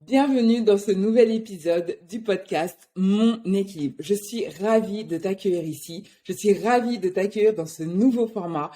Bienvenue dans ce nouvel épisode du podcast Mon équilibre. Je suis ravie de t'accueillir ici. Je suis ravie de t'accueillir dans ce nouveau format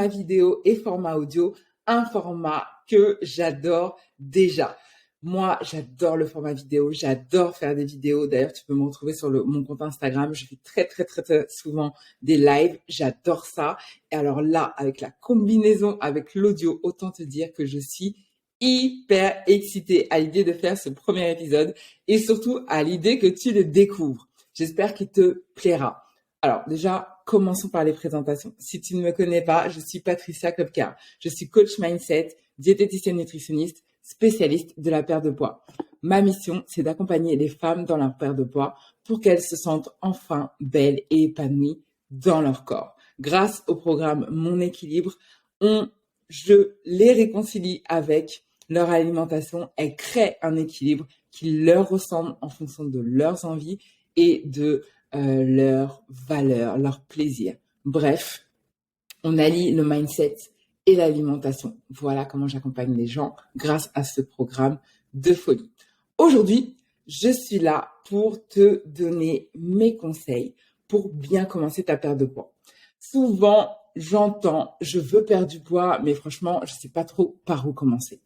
vidéo et format audio, un format que j'adore déjà. Moi, j'adore le format vidéo, j'adore faire des vidéos. D'ailleurs, tu peux me retrouver sur mon compte Instagram. Je fais très souvent des lives. J'adore ça. Et alors là, avec la combinaison avec l'audio, autant te dire que je suis hyper excitée à l'idée de faire ce premier épisode et surtout à l'idée que tu le découvres. J'espère qu'il te plaira. Alors déjà, commençons par les présentations. Si tu ne me connais pas, je suis Patricia Kopka. Je suis coach mindset, diététicienne nutritionniste, spécialiste de la perte de poids. Ma mission, c'est d'accompagner les femmes dans leur perte de poids pour qu'elles se sentent enfin belles et épanouies dans leur corps. Grâce au programme Mon équilibre, je les réconcilie avec leur alimentation. Elles créent un équilibre qui leur ressemble en fonction de leurs envies et de leurs valeurs, leurs plaisirs. Bref, on allie le mindset et l'alimentation. Voilà comment j'accompagne les gens grâce à ce programme de folie. Aujourd'hui, je suis là pour te donner mes conseils pour bien commencer ta perte de poids. Souvent, j'entends, je veux perdre du poids, mais franchement, je ne sais pas trop par où commencer.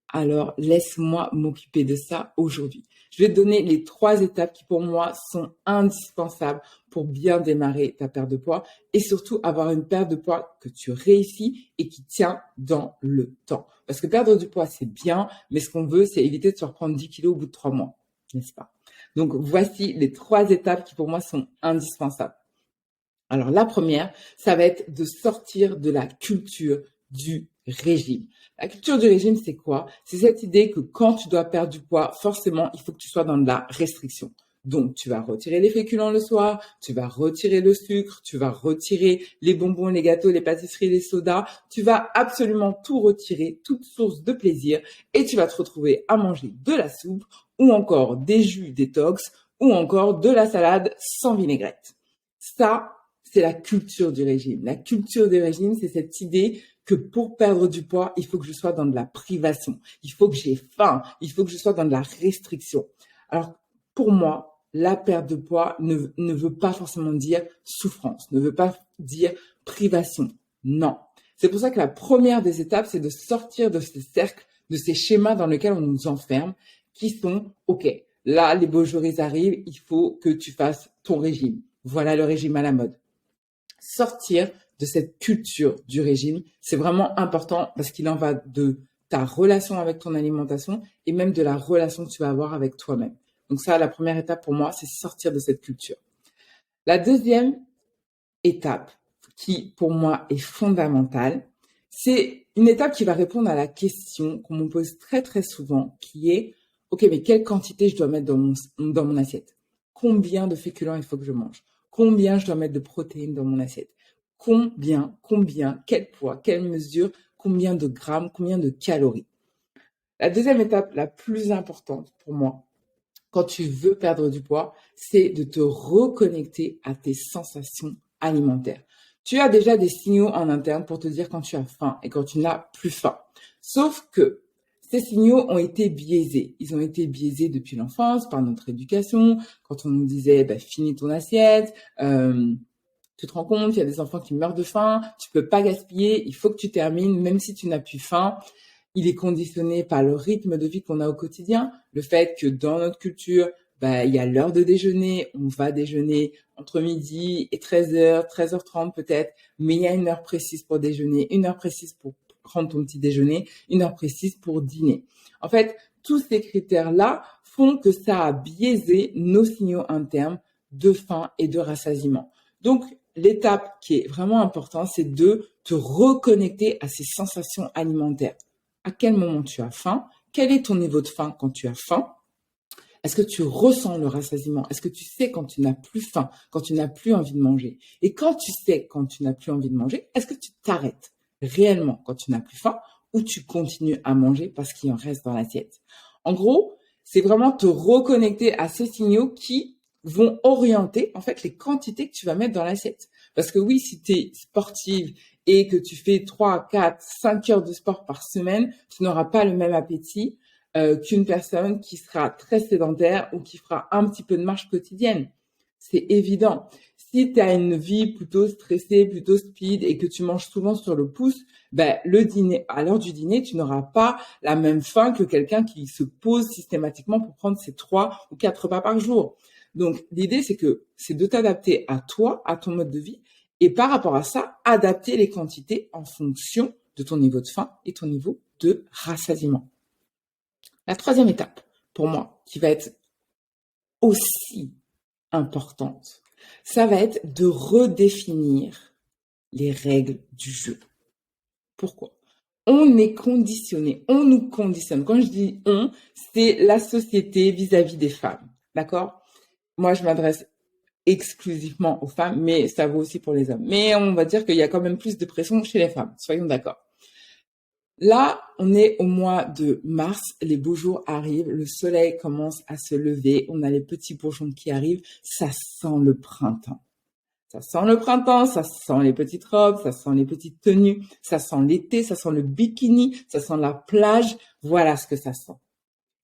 Alors, laisse-moi m'occuper de ça aujourd'hui. Je vais te donner les 3 étapes qui, pour moi, sont indispensables pour bien démarrer ta perte de poids et surtout avoir une perte de poids que tu réussis et qui tient dans le temps. Parce que perdre du poids, c'est bien, mais ce qu'on veut, c'est éviter de se reprendre 10 kilos au bout de 3 mois, n'est-ce pas? Donc, voici les 3 étapes qui, pour moi, sont indispensables. Alors, la première, ça va être de sortir de la culture du régime. La culture du régime, c'est quoi? C'est cette idée que quand tu dois perdre du poids, forcément, il faut que tu sois dans de la restriction. Donc, tu vas retirer les féculents le soir, tu vas retirer le sucre, tu vas retirer les bonbons, les gâteaux, les pâtisseries, les sodas. Tu vas absolument tout retirer, toute source de plaisir, et tu vas te retrouver à manger de la soupe ou encore des jus détox ou encore de la salade sans vinaigrette. Ça, c'est la culture du régime. La culture du régime, c'est cette idée que pour perdre du poids, il faut que je sois dans de la privation. Il faut que j'ai faim. Il faut que je sois dans de la restriction. Alors, pour moi, la perte de poids ne veut pas forcément dire souffrance, ne veut pas dire privation. Non. C'est pour ça que la première des étapes, c'est de sortir de ces cercles, de ces schémas dans lesquels on nous enferme, qui sont, OK, là, les beaux jours, ils arrivent, il faut que tu fasses ton régime. Voilà le régime à la mode. Sortir de cette culture du régime, c'est vraiment important parce qu'il en va de ta relation avec ton alimentation et même de la relation que tu vas avoir avec toi-même. Donc ça, la première étape pour moi, c'est sortir de cette culture. La deuxième étape, qui pour moi est fondamentale, c'est une étape qui va répondre à la question qu'on me pose très souvent, qui est, OK, mais quelle quantité je dois mettre dans mon assiette? Combien de féculents il faut que je mange? Combien je dois mettre de protéines dans mon assiette? Combien, quel poids, quelle mesure, combien de grammes, combien de calories? La deuxième étape, la plus importante pour moi, quand tu veux perdre du poids, c'est de te reconnecter à tes sensations alimentaires. Tu as déjà des signaux en interne pour te dire quand tu as faim et quand tu n'as plus faim. Sauf que ces signaux ont été biaisés. Ils ont été biaisés depuis l'enfance par notre éducation. Quand on nous disait finis ton assiette, tu te rends compte, il y a des enfants qui meurent de faim, tu peux pas gaspiller, il faut que tu termines même si tu n'as plus faim. Il est conditionné par le rythme de vie qu'on a au quotidien, le fait que dans notre culture, il y a l'heure de déjeuner, on va déjeuner entre midi et 13h, 13h30 peut-être, mais il y a une heure précise pour déjeuner, une heure précise pour prendre ton petit déjeuner, une heure précise pour dîner. En fait, tous ces critères-là font que ça a biaisé nos signaux internes de faim et de rassasiement. Donc, l'étape qui est vraiment importante, c'est de te reconnecter à ces sensations alimentaires. À quel moment tu as faim? Quel est ton niveau de faim quand tu as faim? Est-ce que tu ressens le rassasiement? Est-ce que tu sais quand tu n'as plus faim, quand tu n'as plus envie de manger? Et quand tu sais quand tu n'as plus envie de manger, est-ce que tu t'arrêtes réellement quand tu n'as plus faim ou tu continues à manger parce qu'il en reste dans l'assiette? En gros, c'est vraiment te reconnecter à ces signaux qui vont orienter en fait les quantités que tu vas mettre dans l'assiette. Parce que oui, si tu es sportive et que tu fais 3, 4, 5 heures de sport par semaine, tu n'auras pas le même appétit qu'une personne qui sera très sédentaire ou qui fera un petit peu de marche quotidienne. C'est évident. Si tu as une vie plutôt stressée, plutôt speed et que tu manges souvent sur le pouce, ben, à l'heure du dîner, tu n'auras pas la même faim que quelqu'un qui se pose systématiquement pour prendre ses 3 ou 4 repas par jour. Donc, l'idée, c'est de t'adapter à toi, à ton mode de vie, et par rapport à ça, adapter les quantités en fonction de ton niveau de faim et ton niveau de rassasiement. La troisième étape, pour moi, qui va être aussi importante, ça va être de redéfinir les règles du jeu. Pourquoi? On est conditionné, on nous conditionne. Quand je dis on, c'est la société vis-à-vis des femmes, d'accord? Moi, je m'adresse exclusivement aux femmes, mais ça vaut aussi pour les hommes. Mais on va dire qu'il y a quand même plus de pression chez les femmes, soyons d'accord. Là, on est au mois de mars, les beaux jours arrivent, le soleil commence à se lever, on a les petits bourgeons qui arrivent, ça sent le printemps. Ça sent le printemps, ça sent les petites robes, ça sent les petites tenues, ça sent l'été, ça sent le bikini, ça sent la plage, voilà ce que ça sent.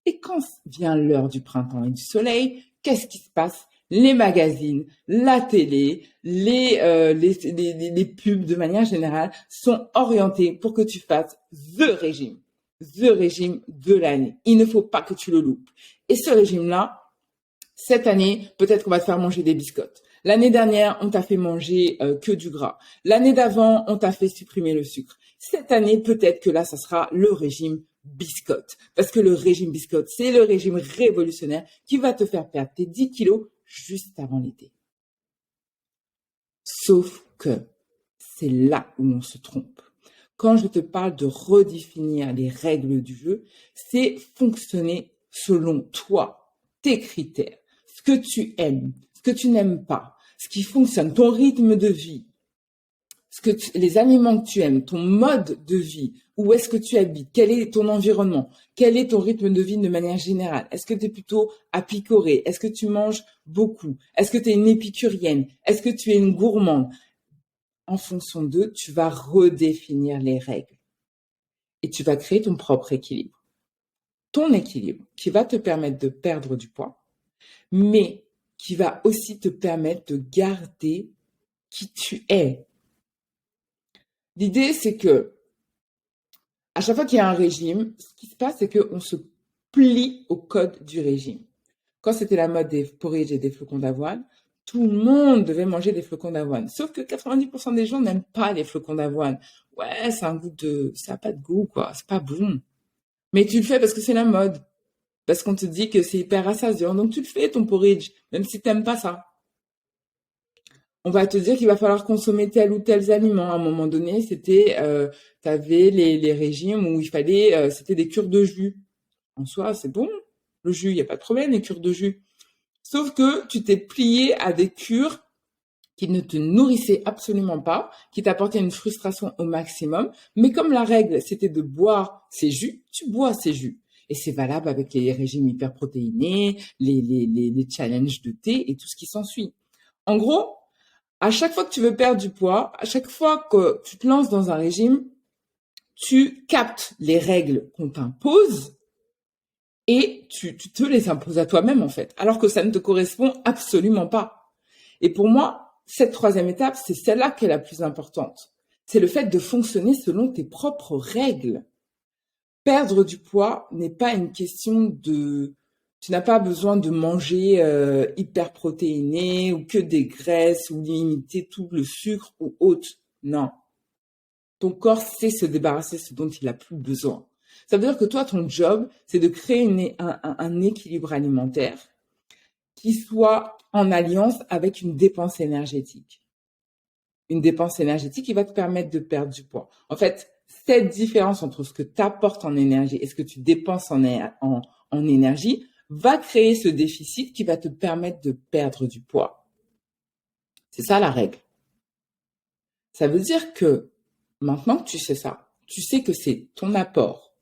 Et quand vient l'heure du printemps et du soleil, qu'est-ce qui se passe? Les magazines, la télé, les pubs de manière générale sont orientés pour que tu fasses the régime de l'année. Il ne faut pas que tu le loupes. Et ce régime-là, cette année, peut-être qu'on va te faire manger des biscottes. L'année dernière, on t'a fait manger que du gras. L'année d'avant, on t'a fait supprimer le sucre. Cette année, peut-être que là, ça sera le régime biscotte. Parce que le régime biscotte, c'est le régime révolutionnaire qui va te faire perdre tes 10 kilos juste avant l'été. Sauf que c'est là où on se trompe. Quand je te parle de redéfinir les règles du jeu, c'est fonctionner selon toi, tes critères, ce que tu aimes, ce que tu n'aimes pas, ce qui fonctionne, ton rythme de vie, les aliments que tu aimes, ton mode de vie, où est-ce que tu habites, quel est ton environnement, quel est ton rythme de vie de manière générale. Est-ce que tu es plutôt à picorer? Est-ce que tu manges beaucoup? Est-ce que tu es une épicurienne? Est-ce que tu es une gourmande? En fonction d'eux, tu vas redéfinir les règles et tu vas créer ton propre équilibre. Ton équilibre qui va te permettre de perdre du poids, mais qui va aussi te permettre de garder qui tu es. L'idée, c'est que à chaque fois qu'il y a un régime, ce qui se passe, c'est qu'on se plie au code du régime. Quand c'était la mode des porridge et des flocons d'avoine, tout le monde devait manger des flocons d'avoine. Sauf que 90% des gens n'aiment pas les flocons d'avoine. Ouais, ça n'a pas de goût, quoi. C'est pas bon. Mais tu le fais parce que c'est la mode. Parce qu'on te dit que c'est hyper rassasiant. Donc tu le fais, ton porridge, même si t'aimes pas ça. On va te dire qu'il va falloir consommer tel ou tel aliment. À un moment donné, t'avais les régimes où il fallait, c'était des cures de jus. En soi, c'est bon, le jus, il n'y a pas de problème, les cures de jus. Sauf que tu t'es plié à des cures qui ne te nourrissaient absolument pas, qui t'apportaient une frustration au maximum. Mais comme la règle, c'était de boire ces jus, tu bois ces jus. Et c'est valable avec les régimes hyperprotéinés, les challenges de thé et tout ce qui s'ensuit. En gros, à chaque fois que tu veux perdre du poids, à chaque fois que tu te lances dans un régime, tu captes les règles qu'on t'impose et tu te les imposes à toi-même en fait, alors que ça ne te correspond absolument pas. Et pour moi, cette troisième étape, c'est celle-là qui est la plus importante. C'est le fait de fonctionner selon tes propres règles. Perdre du poids n'est pas une question de... Tu n'as pas besoin de manger hyper protéiné ou que des graisses ou limiter tout le sucre ou autre. Non. Ton corps sait se débarrasser de ce dont il a plus besoin. Ça veut dire que toi, ton job, c'est de créer un équilibre alimentaire qui soit en alliance avec une dépense énergétique. Une dépense énergétique qui va te permettre de perdre du poids. En fait, cette différence entre ce que tu apportes en énergie et ce que tu dépenses en énergie va créer ce déficit qui va te permettre de perdre du poids. C'est ça la règle. Ça veut dire que maintenant que tu sais ça, tu sais que c'est ton apport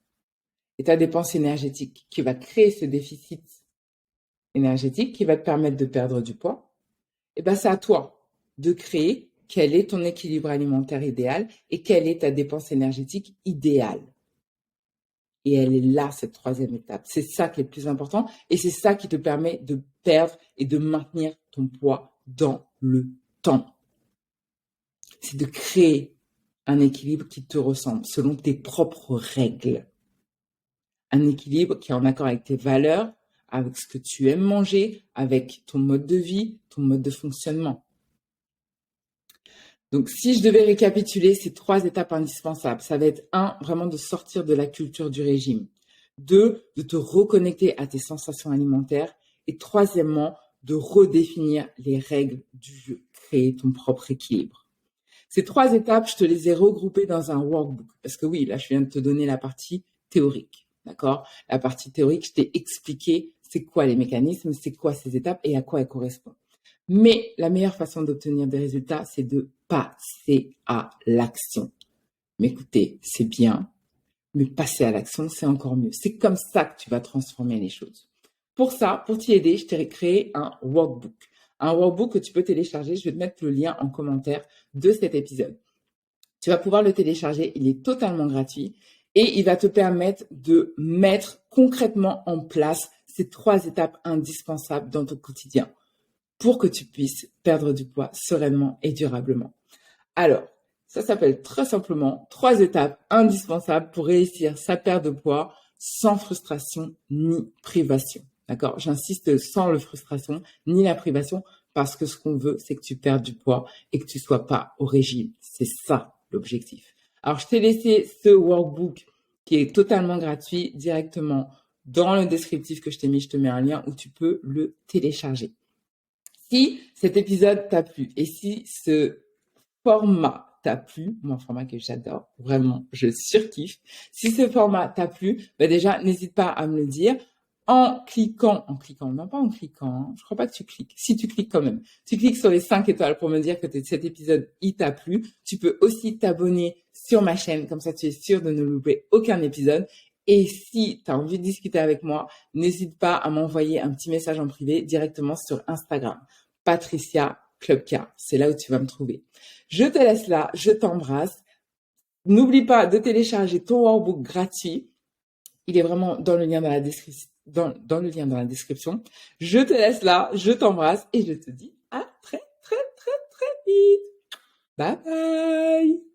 et ta dépense énergétique qui va créer ce déficit énergétique qui va te permettre de perdre du poids. Et ben c'est à toi de créer quel est ton équilibre alimentaire idéal et quelle est ta dépense énergétique idéale. Et elle est là, cette troisième étape. C'est ça qui est le plus important et c'est ça qui te permet de perdre et de maintenir ton poids dans le temps. C'est de créer un équilibre qui te ressemble selon tes propres règles. Un équilibre qui est en accord avec tes valeurs, avec ce que tu aimes manger, avec ton mode de vie, ton mode de fonctionnement. Donc, si je devais récapituler ces 3 étapes indispensables, ça va être 1, vraiment de sortir de la culture du régime. 2, de te reconnecter à tes sensations alimentaires. Et troisièmement, de redéfinir les règles du jeu, créer ton propre équilibre. Ces 3 étapes, je te les ai regroupées dans un workbook. Parce que oui, là, je viens de te donner la partie théorique. D'accord? La partie théorique, je t'ai expliqué c'est quoi les mécanismes, c'est quoi ces étapes et à quoi elles correspondent. Mais la meilleure façon d'obtenir des résultats, c'est de passer à l'action. Mais écoutez, c'est bien, mais passer à l'action, c'est encore mieux. C'est comme ça que tu vas transformer les choses. Pour ça, pour t'y aider, je t'ai créé un workbook. Un workbook que tu peux télécharger. Je vais te mettre le lien en commentaire de cet épisode. Tu vas pouvoir le télécharger. Il est totalement gratuit et il va te permettre de mettre concrètement en place ces 3 étapes indispensables dans ton quotidien pour que tu puisses perdre du poids sereinement et durablement. Alors, ça s'appelle très simplement 3 étapes indispensables pour réussir sa perte de poids sans frustration ni privation. D'accord? J'insiste, sans la frustration ni la privation parce que ce qu'on veut, c'est que tu perdes du poids et que tu sois pas au régime. C'est ça l'objectif. Alors, je t'ai laissé ce workbook qui est totalement gratuit directement dans le descriptif que je t'ai mis. Je te mets un lien où tu peux le télécharger. Si cet épisode t'a plu et si ce format t'a plu, mon format que j'adore, vraiment, je surkiffe. Si ce format t'a plu, déjà, n'hésite pas à me le dire non pas en cliquant, hein, je crois pas que tu cliques. Si tu cliques quand même, tu cliques sur les 5 étoiles pour me dire que cet épisode, il t'a plu. Tu peux aussi t'abonner sur ma chaîne, comme ça tu es sûr de ne louper aucun épisode. Et si tu as envie de discuter avec moi, n'hésite pas à m'envoyer un petit message en privé directement sur Instagram. Patricia Klubka, c'est là où tu vas me trouver. Je te laisse là, je t'embrasse. N'oublie pas de télécharger ton workbook gratuit. Il est vraiment dans le lien dans la description. Dans le lien dans la description. Je te laisse là, je t'embrasse et je te dis à très, très, très, très vite. Bye bye!